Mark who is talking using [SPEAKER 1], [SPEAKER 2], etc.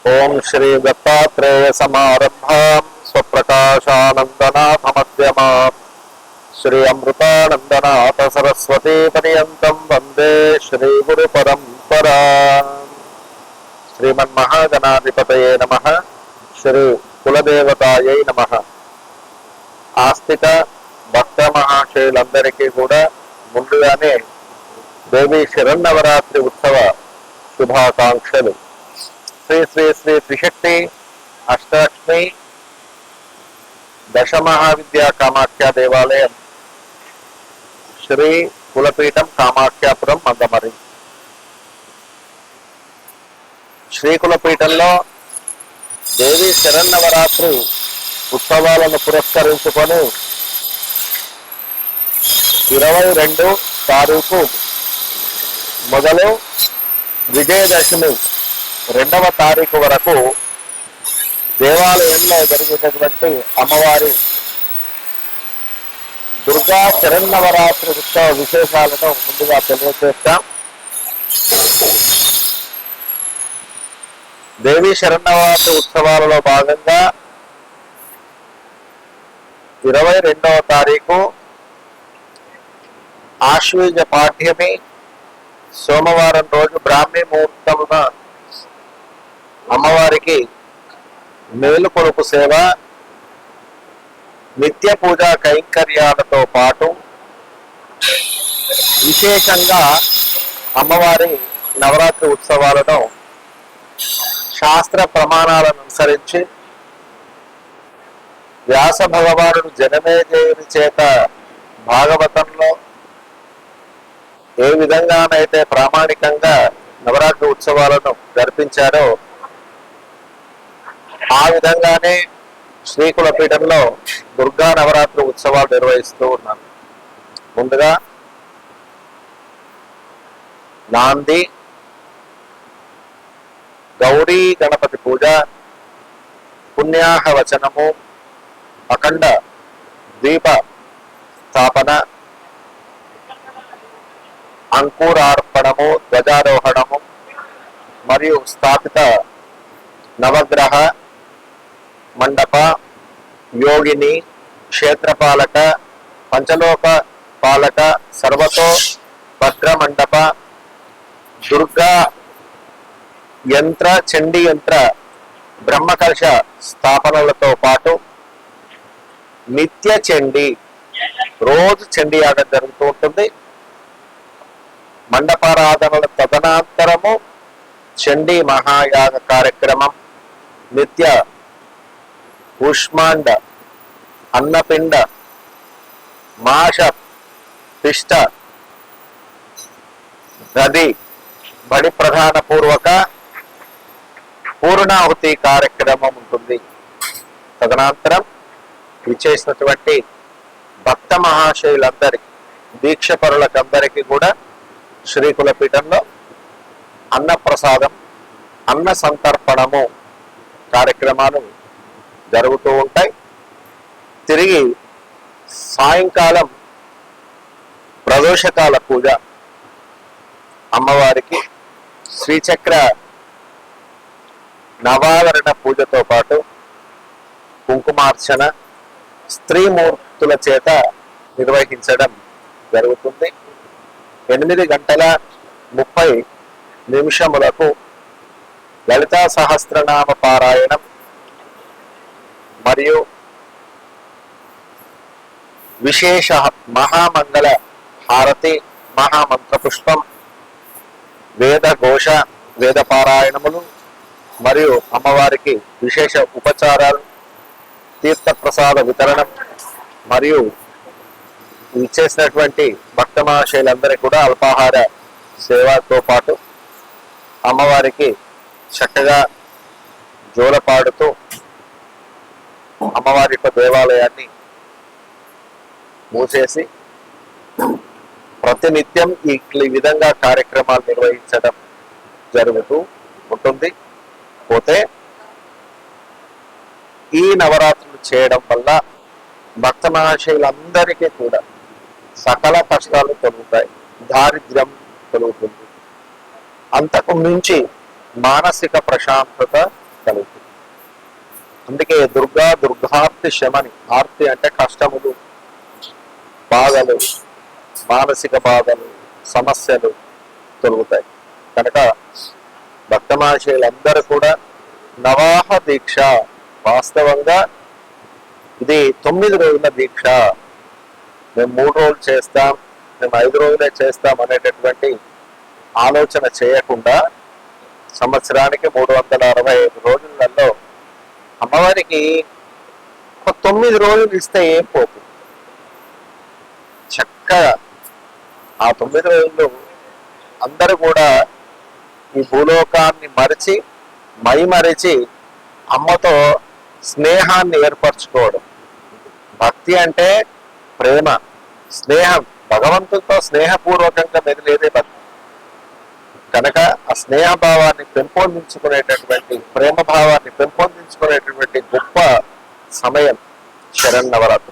[SPEAKER 1] ओं श्री दत्तात्रेय समारंभां स्वप्रकाशानंदनाथमध्यमां श्री अमृतानंदनाथ सरस्वती पर्यन्तं वंदे श्री गुरु परंपरा। श्रीमन्महागणाधिपतये नमः। श्री कुलदेवतायै नमः। ఆస్తిక భక్త మహాశయులందరికీ కూడా ముందుగానే దేవి శరన్నవరాత్రి ఉత్సవ శుభాకాంక్షలు. శ్రీ శ్రీ శ్రీ త్రిశక్తి అష్టలక్ష్మి దశమహావిద్యా కామాఖ్య దేవాలయం, శ్రీ కులపీఠం కామాఖ్యాపురం మందమరి. శ్రీకులపీఠంలో దేవి శరన్నవరాత్రి ఉత్సవాలను పురస్కరించుకొని 22 తారీఖు మొదలు విజయదశమి 2వ తారీఖు వరకు దేవాలయంలో జరిగినటువంటి అమ్మవారి దుర్గా శరన్నవరాత్రి ఉత్సవ విశేషాలను ముందుగా తెలియజేస్తాం. దేవి శరన్నవరాత్రి ఉత్సవాలలో భాగంగా 22వ తారీఖు ఆశ్వీజ పాఠ్యమి సోమవారం రోజు బ్రాహ్మీ ముహూర్తమున అమ్మవారికి మేలుకొలుపు సేవ, నిత్య పూజా కైంకర్యాలతో పాటు విశేషంగా అమ్మవారి నవరాత్రి ఉత్సవాలను శాస్త్ర ప్రమాణాలను అనుసరించి వ్యాస భగవానుడు జనమేజయుని చేత భాగవతంలో ఏ విధంగానైతే ప్రామాణికంగా నవరాత్రి ఉత్సవాలను జరిపించారో ఆ విధంగానే శ్రీకులపీఠంలో దుర్గా నవరాత్రి ఉత్సవాలు నిర్వహిస్తూ ఉన్నాను. ముందుగా నాంది గౌరీ గణపతి పూజ, పుణ్యాహ వచనము, అఖండ దీప స్థాపన, అంకురార్పణము, ధ్వజారోహణము మరియు స్థాపిత నవగ్రహ మండప, యోగిని, క్షేత్రపాలక, పంచలోక పాలక, సర్వతో భద్ర మండప, దుర్గా యంత్ర, చండీ యంత్ర, బ్రహ్మకలశ స్థాపనలతో పాటు నిత్య చండీ, రోజు చండీ యాగం జరుగుతూ ఉంటుంది. మండపారాధనల తదనంతరము చండీ మహాయాగ కార్యక్రమం, నిత్య కూష్మాండ, అన్నపిండ, మాష పిష్ట గది బడి ప్రధాన పూర్వక పూర్ణాహుతి కార్యక్రమం ఉంటుంది. తదనంతరం విచ్చేసినటువంటి భక్త మహాశయులందరికీ, దీక్షపరులకందరికీ కూడా శ్రీకులపీఠంలో అన్నప్రసాదం, అన్న సంతర్పణము కార్యక్రమాలు జరుగుతూ ఉంటాయి. తిరిగి సాయంకాలం ప్రదోషకాల పూజ, అమ్మవారికి శ్రీచక్ర నవావరణ పూజతో పాటు కుంకుమార్చన స్త్రీమూర్తుల చేత నిర్వహించడం జరుగుతుంది. 8:30 లలితా సహస్రనామ పారాయణం మరియు విశేష మహామంగళ హారతి, మహామంత్ర పుష్పం, వేద ఘోష, వేద పారాయణములు మరియు అమ్మవారికి విశేష ఉపచారాలు, తీర్థప్రసాద వితరణం మరియు ఇచ్చేసినటువంటి భక్త మహాశయులందరికీ కూడా అల్పాహార సేవతో పాటు అమ్మవారికి చక్కగా జోలపాడుతూ అమ్మవారి యొక్క దేవాలయాన్ని మూసేసి ప్రతినిత్యం ఈ విధంగా కార్యక్రమాలు నిర్వహించడం జరుగుతూ ఉంటుంది. పోతే ఈ నవరాత్రులు చేయడం వల్ల భక్త మహాశయులందరికీ కూడా సకల కష్టాలు తొలుగుతాయి, దారిద్ర్యం తొలుగుతుంది. అంతకు మించి మానసిక ప్రశాంతత కలుగుతుంది. అందుకే దుర్గార్తి శమని, ఆర్తి అంటే కష్టములు, బాధలు, మానసిక బాధలు, సమస్యలు తొలుగుతాయి. కనుక భక్తమహాశయులందరూ కూడా నవాహ దీక్ష, వాస్తవంగా ఇది 9 రోజుల దీక్ష. మేము 3 రోజులు చేస్తాం, మేము 5 రోజులే చేస్తాం అనేటటువంటి ఆలోచన చేయకుండా సంవత్సరానికి 365 రోజులలో అమ్మవారికి ఒక 9 రోజులు ఇస్తే ఏం పోతుంది. చక్కగా ఆ 9 రోజులు అందరూ కూడా ఈ భూలోకాన్ని మరిచి మైమరిచి అమ్మతో స్నేహాన్ని ఏర్పరచుకోవడం. భక్తి అంటే ప్రేమ, స్నేహం, భగవంతుడితో స్నేహపూర్వకంగా మెదిలేదే భక్తి. కనుక ఆ స్నేహ భావాన్ని పెంపొందించుకునేటటువంటి, ప్రేమ భావాన్ని పెంపొందించుకునేటటువంటి గొప్ప సమయం శరన్నవరాత్రి.